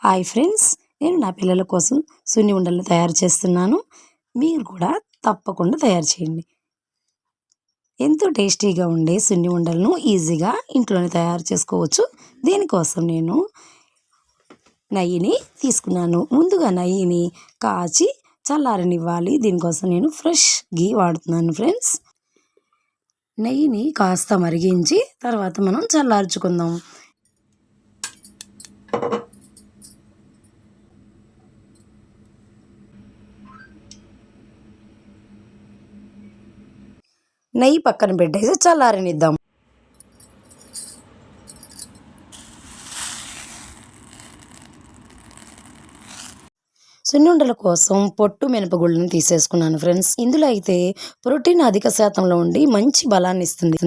Hi friends, నేను నా పిల్లల కోసం సున్ని ఉండలను తయారు చేస్తున్నాను. మీరు కూడా తప్పకుండా తయారు చేయండి. ఎంతో టేస్టీగా ఉండే సున్ని ఉండలను ఈజీగా ఇంట్లోనే తయారు చేసుకోవచ్చు. దీనికోసం నేను నెయ్యిని తీసుకున్నాను. ముందుగా నెయ్యిని కాచి చల్లారనివ్వాలి. దీనికోసం నేను ఫ్రెష్ ఘీ వాడుతున్నాను ఫ్రెండ్స్. నెయ్యిని కాస్త మరిగించి తర్వాత మనం చల్లార్చుకుందాం. నెయ్యి పక్కన పెట్టేసి చల్లారనిద్దాం. సున్నుండల కోసం పొట్టు మినపగుళ్ళను తీసేసుకున్నాను ఫ్రెండ్స్. ఇందులో అయితే ప్రోటీన్ అధిక శాతంలో ఉండి మంచి బలాన్ని ఇస్తుంది.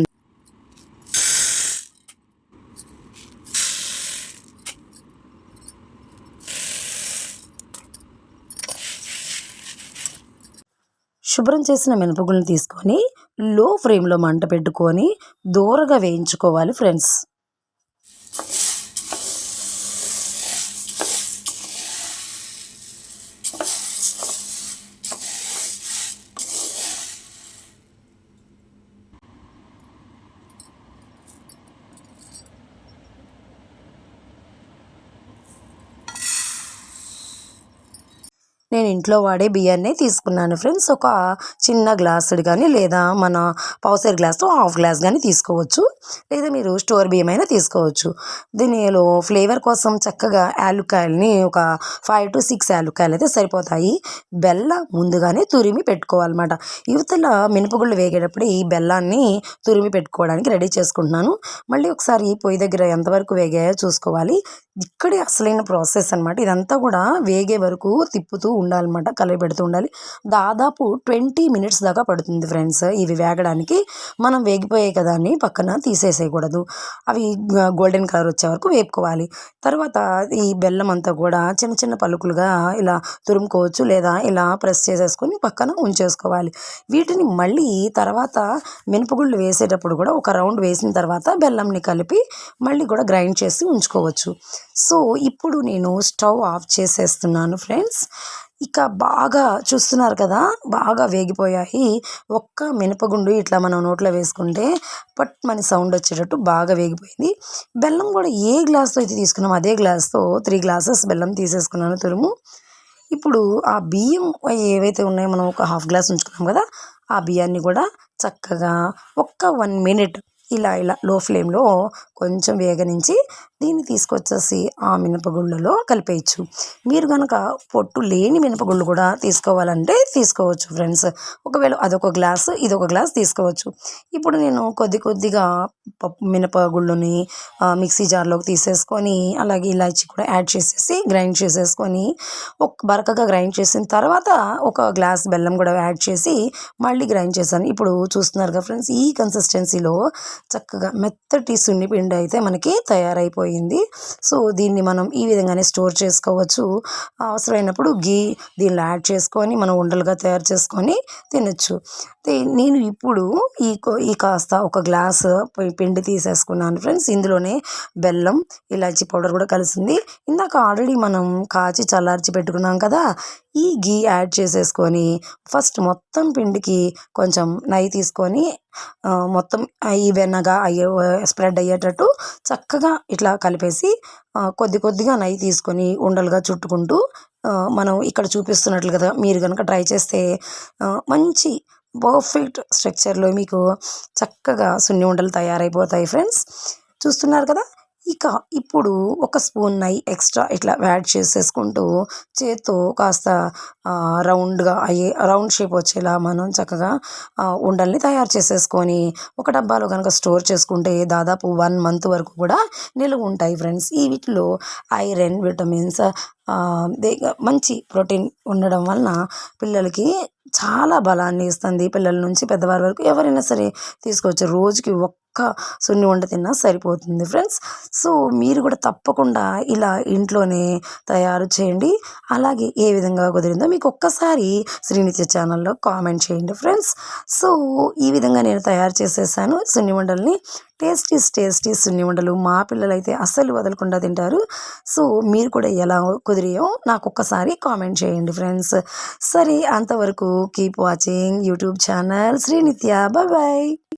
శుభ్రం చేసిన మినపగుళ్ళను తీసుకొని లో ఫ్లేమ్లో మంట పెట్టుకొని దూరగా వేయించుకోవాలి ఫ్రెండ్స్. నేను ఇంట్లో వాడే బియ్యాన్నే తీసుకున్నాను ఫ్రెండ్స్. ఒక చిన్న గ్లాసుడు కానీ లేదా మన పావుసేరు గ్లాస్తో హాఫ్ గ్లాస్ కానీ తీసుకోవచ్చు, లేదా మీరు స్టోర్ బియ్యం అయినా తీసుకోవచ్చు. దీనిలో ఫ్లేవర్ కోసం చక్కగా యాలుక్కాయలని ఒక 5 to 6 యాలుక్కాయలు అయితే సరిపోతాయి. బెల్లం ముందుగానే తురిమి పెట్టుకోవాలన్నమాట. యువతల మినపగుళ్ళు వేగేటప్పుడు ఈ బెల్లాన్ని తురిమి పెట్టుకోవడానికి రెడీ చేసుకుంటున్నాను. మళ్ళీ ఒకసారి పొయ్యి దగ్గర ఎంతవరకు వేగాయో చూసుకోవాలి. ఇక్కడే అసలైన ప్రాసెస్ అనమాట. ఇదంతా కూడా వేగే వరకు తిప్పుతూ ఉండాలన్నమాట, కలిపి పెడుతూ ఉండాలి. దాదాపు 20 minutes దాకా పడుతుంది ఫ్రెండ్స్ ఇవి వేగడానికి. మనం వేగిపోయాయి కదా అని పక్కన తీసేసేయకూడదు. అవి గోల్డెన్ కలర్ వచ్చే వరకు వేపుకోవాలి. తర్వాత ఈ బెల్లం అంతా కూడా చిన్న చిన్న పలుకులుగా ఇలా తురుముకోవచ్చు, లేదా ఇలా ప్రెస్ చేసేసుకొని పక్కన ఉంచేసుకోవాలి. వీటిని మళ్ళీ తర్వాత మినపగుళ్ళు వేసేటప్పుడు కూడా ఒక రౌండ్ వేసిన తర్వాత బెల్లంని కలిపి మళ్ళీ కూడా గ్రైండ్ చేసి ఉంచుకోవచ్చు. సో ఇప్పుడు నేను స్టవ్ ఆఫ్ చేసేస్తున్నాను ఫ్రెండ్స్. ఇక బాగా చూస్తున్నారు కదా, బాగా వేగిపోయాయి. ఒక్క మినపగుండు ఇట్లా మనం నోట్లో వేసుకుంటే పట్ మన సౌండ్ వచ్చేటట్టు బాగా వేగిపోయింది. బెల్లం కూడా ఏ గ్లాస్తో అయితే తీసుకున్నామో అదే గ్లాస్తో 3 glasses బెల్లం తీసేసుకున్నాను తురుము. ఇప్పుడు ఆ బియ్యం ఏవైతే ఉన్నాయో మనం ఒక హాఫ్ గ్లాస్ ఉంచుకున్నాం కదా, ఆ బియ్యాన్ని కూడా చక్కగా ఒక్క 1 minute ఇలా ఇలా లో ఫ్లేమ్లో కొంచెం వేగనించి దీన్ని తీసుకొచ్చేసి ఆ మినపగుళ్ళలో కలిపేయచ్చు. మీరు కనుక పొట్టు లేని మినపగుళ్ళు కూడా తీసుకోవాలంటే తీసుకోవచ్చు ఫ్రెండ్స్. ఒకవేళ అదొక గ్లాసు ఇదొక గ్లాస్ తీసుకోవచ్చు. ఇప్పుడు నేను కొద్ది కొద్దిగా మినపగుళ్ళని మిక్సీ జార్లోకి తీసేసుకొని అలాగే ఇలాచి కూడా యాడ్ చేసేసి గ్రైండ్ చేసేసుకొని బరకగా గ్రైండ్ చేసిన తర్వాత ఒక గ్లాస్ బెల్లం కూడా యాడ్ చేసి మళ్ళీ గ్రైండ్ చేశాను. ఇప్పుడు చూస్తున్నారు కదా ఫ్రెండ్స్, ఈ కన్సిస్టెన్సీలో చక్కగా మెత్తటి సున్నిపిండి అయితే మనకి తయారైపోయింది. సో దీన్ని మనం ఈ విధంగానే స్టోర్ చేసుకోవచ్చు. అవసరమైనప్పుడు ఘీ దీనిలో యాడ్ చేసుకొని మనం ఉండలుగా తయారు చేసుకొని తినచ్చు. నేను ఇప్పుడు ఈ కాస్త ఒక గ్లాస్ పిండి తీసేసుకున్నాను ఫ్రెండ్స్. ఇందులోనే బెల్లం ఇలాచి పౌడర్ కూడా కలిసింది. ఇందాక ఆల్రెడీ మనం కాచి చల్లార్చి పెట్టుకున్నాం కదా, ఈ ఘీ యాడ్ చేసేసుకొని ఫస్ట్ మొత్తం పిండికి కొంచెం నెయ్యి తీసుకొని మొత్తం ఈవెన్గా స్ప్రెడ్ అయ్యేటట్టు చక్కగా ఇట్లా కలిపేసి కొద్ది కొద్దిగా నెయ్యి తీసుకొని ఉండలుగా చుట్టుకుంటూ మనం ఇక్కడ చూపిస్తున్నట్లు కదా, మీరు కనుక ట్రై చేస్తే మంచి పర్ఫెక్ట్ స్ట్రక్చర్లో మీకు చక్కగా సున్ని ఉండలు తయారైపోతాయి ఫ్రెండ్స్. చూస్తున్నారు కదా. ఇక ఇప్పుడు ఒక స్పూన్ నెయ్యి ఎక్స్ట్రా ఇట్లా యాడ్ చేసేసుకుంటూ చేత్తో కాస్త రౌండ్గా రౌండ్ షేప్ వచ్చేలా మనం చక్కగా ఉండల్ని తయారు చేసేసుకొని ఒక డబ్బాలో కనుక స్టోర్ చేసుకుంటే దాదాపు 1 month వరకు కూడా నిలువ ఉంటాయి ఫ్రెండ్స్. ఈ వీటిలో ఐరన్, విటమిన్స్, మంచి ప్రోటీన్ ఉండడం వలన పిల్లలకి చాలా బలాన్ని ఇస్తుంది. పిల్లల నుంచి పెద్దవారి వరకు ఎవరైనా సరే తీసుకోవచ్చు. రోజుకి ఒక్క సున్ని వంట తిన్నా సరిపోతుంది ఫ్రెండ్స్. సో మీరు కూడా తప్పకుండా ఇలా ఇంట్లోనే తయారు చేయండి. అలాగే ఏ విధంగా కుదిరిందో మీకు ఒక్కసారి శ్రీనిత్య ఛానల్లో కామెంట్ చేయండి ఫ్రెండ్స్. సో ఈ విధంగా నేను తయారు చేసేసాను సున్ని వండల్ని. టేస్టీ సున్ని వండలు మా పిల్లలైతే అస్సలు వదలకుండా తింటారు. సో మీరు కూడా ఎలా కుదిరాయో నాకు ఒక్కసారి కామెంట్ చేయండి ఫ్రెండ్స్. సరే, అంతవరకు keep watching YouTube channel Srinithya. Bye bye.